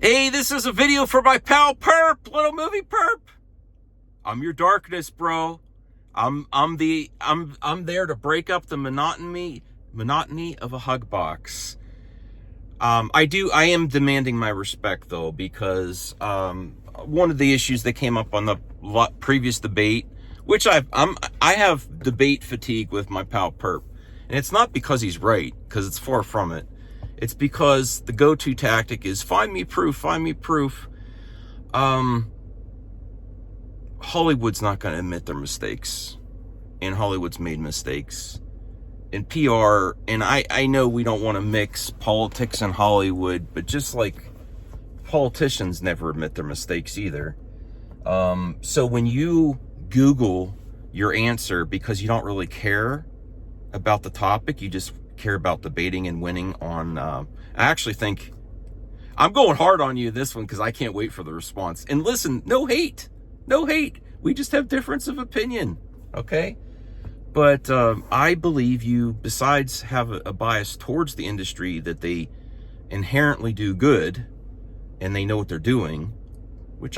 Hey, this is a video for my pal Perp, little movie Perp. I'm your darkness, bro. I'm there to break up the monotony of a hug box. I am demanding my respect though, because one of the issues that came up on the previous debate, which I have debate fatigue with my pal Perp, and it's not because he's right, because it's far from it. It's because the go-to tactic is find me proof, find me proof. Hollywood's not going to admit their mistakes, and Hollywood's made mistakes. In PR, and I know we don't want to mix politics and Hollywood, but just like politicians never admit their mistakes either. So when you Google your answer because you don't really care about the topic, you just care about debating and winning on, I actually think I'm going hard on you this one because I can't wait for the response. And listen, no hate. We just have difference of opinion, okay? But I believe you, besides have a bias towards the industry that they inherently do good and they know what they're doing, which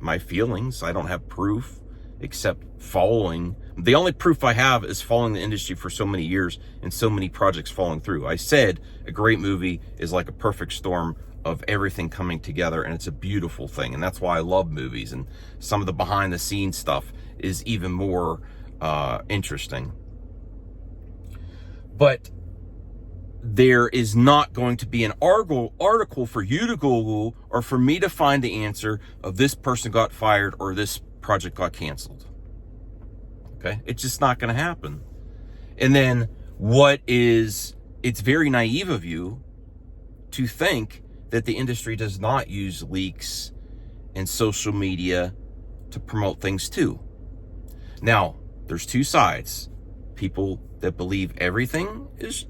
my feelings, I don't have proof except following. The only proof I have is following the industry for so many years and so many projects falling through. I said a great movie is like a perfect storm of everything coming together, and it's a beautiful thing. And that's why I love movies, and some of the behind the scenes stuff is even more interesting. But there is not going to be an article for you to Google or for me to find the answer of this person got fired or this project got canceled. Okay? It's just not going to happen. And then it's very naive of you to think that the industry does not use leaks and social media to promote things too. Now, there's two sides. People that believe everything is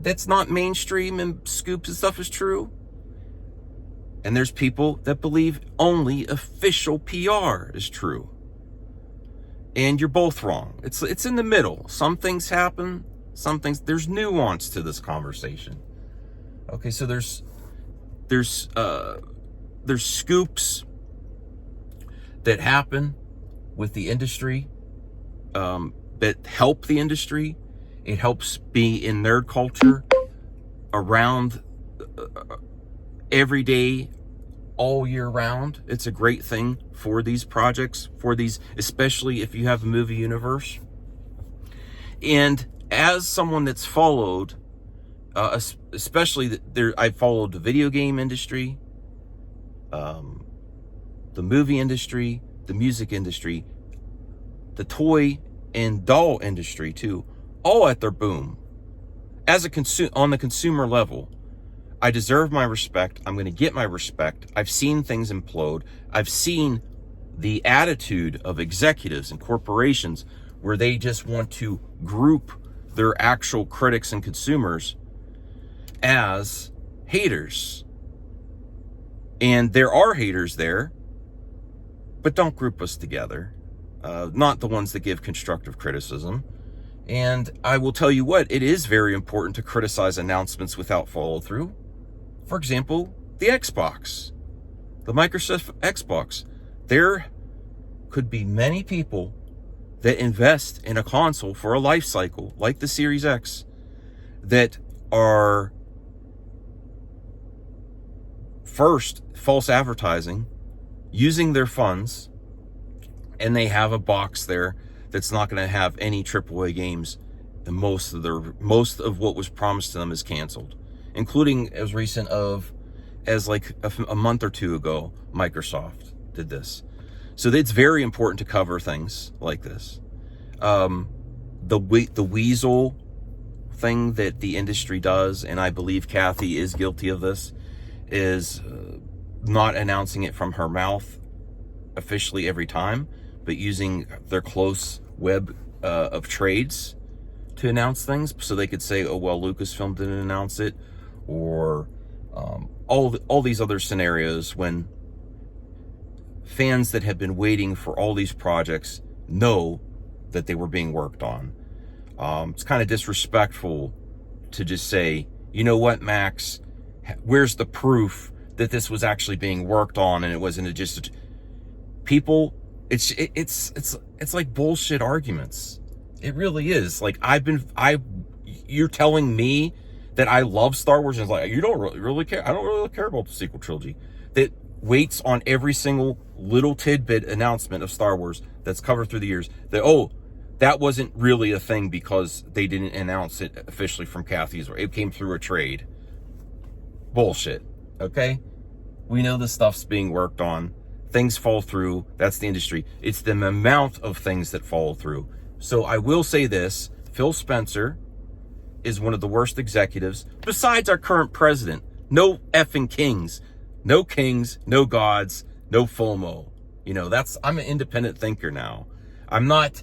that's not mainstream and scoops and stuff is true. And there's people that believe only official PR is true. And you're both wrong. It's in the middle. Some things happen, there's nuance to this conversation. Okay, so there's scoops that happen with the industry that help the industry. It helps be in nerd culture around every day, all year round. It's a great thing for these projects, especially if you have a movie universe. And as someone that's followed, especially I followed the video game industry, the movie industry, the music industry, the toy and doll industry too, all at their boom. On the consumer level, I deserve my respect. I'm going to get my respect. I've seen things implode. I've seen the attitude of executives and corporations where they just want to group their actual critics and consumers as haters. And there are haters there, but don't group us together. Not the ones that give constructive criticism. And I will tell you what, it is very important to criticize announcements without follow through. For example, the Xbox, the Microsoft Xbox. There could be many people that invest in a console for a life cycle, like the Series X, that are first false advertising, using their funds, and they have a box there that's not going to have any AAA games, and most of what was promised to them is canceled, including as recent as like a month or two ago, Microsoft did this. So it's very important to cover things like this. The weasel thing that the industry does, and I believe Kathy is guilty of this, is not announcing it from her mouth officially every time, but using their close web of trades to announce things, so they could say, oh, well, Lucasfilm didn't announce it, or all these other scenarios when fans that have been waiting for all these projects know that they were being worked on. It's kind of disrespectful to just say, you know what, Max, where's the proof that this was actually being worked on and it wasn't just people? It's like bullshit arguments. It really is. Like, you're telling me that I love Star Wars, and it's like, you don't really care. I don't really care about the sequel trilogy. That waits on every single little tidbit announcement of Star Wars that's covered through the years. That wasn't really a thing because they didn't announce it officially from Kathy's, or it came through a trade. Bullshit. Okay? We know this stuff's being worked on. Things fall through. That's the industry. It's the amount of things that fall through. So I will say this, Phil Spencer is one of the worst executives besides our current president. No effing kings. No kings, no gods, no FOMO. You know, I'm an independent thinker now. I'm not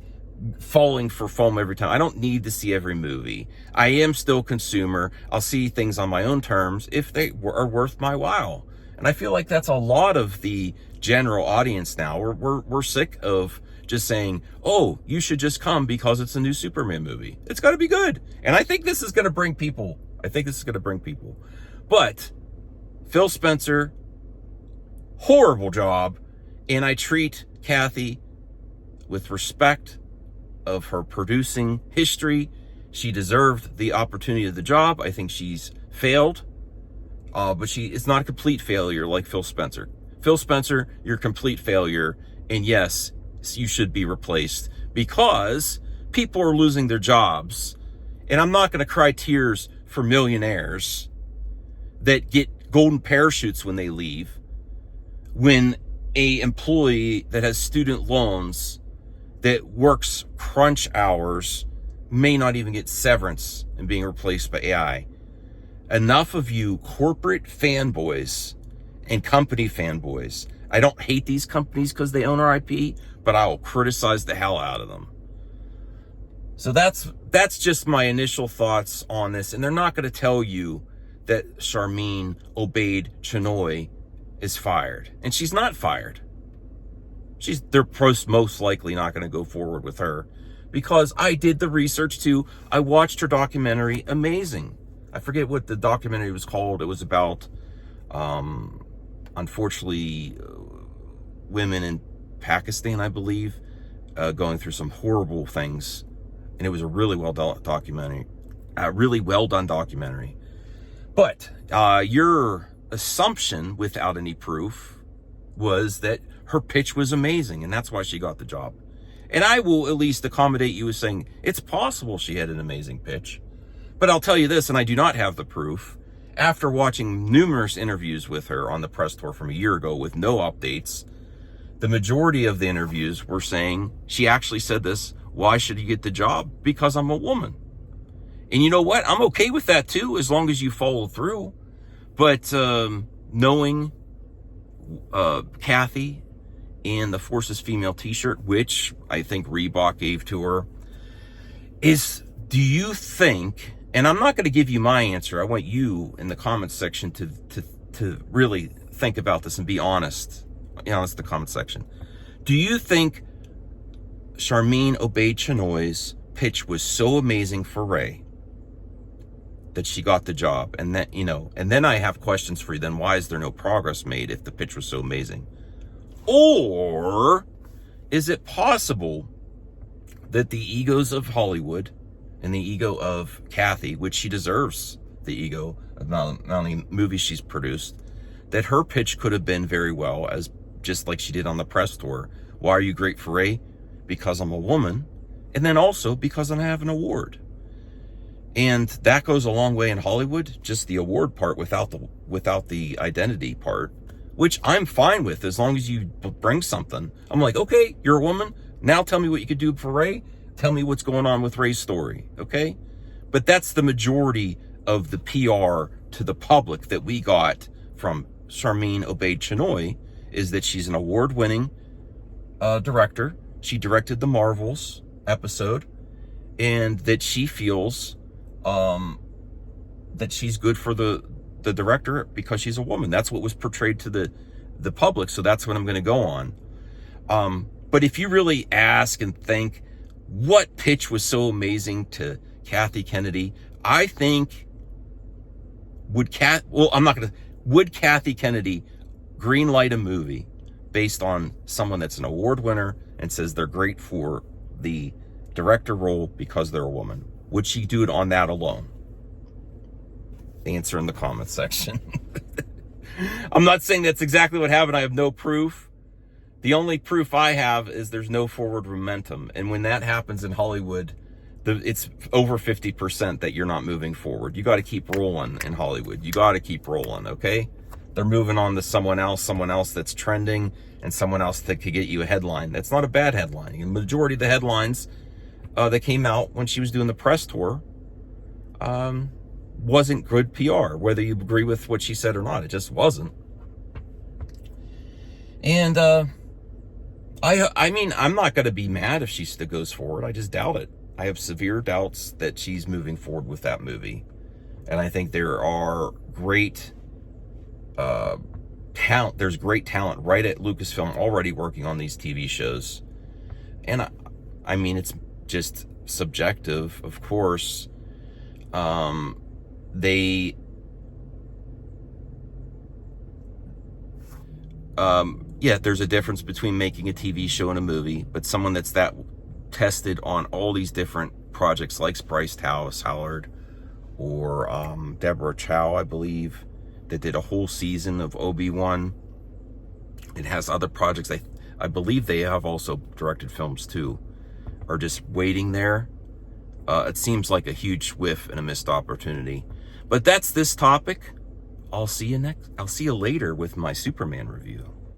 falling for FOMO every time. I don't need to see every movie. I am still a consumer. I'll see things on my own terms if they are worth my while. And I feel like that's a lot of the general audience now. We're sick of just saying, oh, you should just come because it's a new Superman movie. It's got to be good. And I think this is going to bring people. But Phil Spencer, horrible job. And I treat Kathy with respect of her producing history. She deserved the opportunity of the job. I think she's failed. But she is not a complete failure like Phil Spencer. Phil Spencer, you're a complete failure. And yes, you should be replaced because people are losing their jobs. And I'm not going to cry tears for millionaires that get golden parachutes when they leave, when a employee that has student loans that works crunch hours may not even get severance and being replaced by AI. Enough of you corporate fanboys and company fanboys. I don't hate these companies because they own our IP, but I will criticize the hell out of them. So that's just my initial thoughts on this. And they're not going to tell you that Charmin Obaid-Chinoy is fired. And she's not fired. They're most likely not going to go forward with her because I did the research too. I watched her documentary. Amazing. I forget what the documentary was called. It was about, unfortunately, women in Pakistan, I believe, going through some horrible things. And it was a really well done documentary. But your assumption, without any proof, was that her pitch was amazing, and that's why she got the job. And I will at least accommodate you as saying it's possible she had an amazing pitch. But I'll tell you this, and I do not have the proof. After watching numerous interviews with her on the press tour from a year ago with no updates, the majority of the interviews were saying, she actually said this, why should you get the job? Because I'm a woman. And you know what? I'm okay with that too, as long as you follow through. But knowing Kathy and the Forces Female t-shirt, which I think Reebok gave to her, do you think, and I'm not going to give you my answer, I want you in the comments section to really think about this and be honest. Honest in the comment section. Do you think Charmin Obaid-Chinoy's pitch was so amazing for Rey that she got the job? And that, and then I have questions for you. Then why is there no progress made if the pitch was so amazing? Or is it possible that the egos of Hollywood and the ego of Kathy, which she deserves the ego of not only movies she's produced, that her pitch could have been very well as just like she did on the press tour. Why are you great for Rey? Because I'm a woman, and then also because I have an award. And that goes a long way in Hollywood, just the award part without the identity part, which I'm fine with as long as you bring something. I'm like, okay, you're a woman. Now tell me what you could do for Rey. Tell me what's going on with Rey's story, okay? But that's the majority of the PR to the public that we got from Charmin Obaid-Chinoy, is that she's an award-winning director. She directed the Marvels episode, and that she feels that she's good for the director because she's a woman. That's what was portrayed to the public, so that's what I'm going to go on. But if you really ask and think, what pitch was so amazing to Kathy Kennedy? I think would Kathy Kennedy green light a movie based on someone that's an award winner and says they're great for the director role because they're a woman? Would she do it on that alone? Answer in the comments section. I'm not saying that's exactly what happened. I have no proof. The only proof I have is there's no forward momentum. And when that happens in Hollywood, it's over 50% that you're not moving forward. You got to keep rolling in Hollywood. You got to keep rolling, okay? They're moving on to someone else that's trending, and someone else that could get you a headline. That's not a bad headline. The majority of the headlines that came out when she was doing the press tour wasn't good PR, whether you agree with what she said or not. It just wasn't. And I mean, I'm not going to be mad if she still goes forward. I just doubt it. I have severe doubts that she's moving forward with that movie. And I think there are great talent. There's great talent right at Lucasfilm already working on these TV shows. And I mean, it's just subjective, of course. Yeah, there's a difference between making a TV show and a movie, but someone that's that tested on all these different projects, like Bryce Dallas Howard or Deborah Chow, I believe, that did a whole season of Obi-Wan. It has other projects. I believe they have also directed films too, are just waiting there. It seems like a huge whiff and a missed opportunity. But that's this topic. I'll see you later with my Superman review.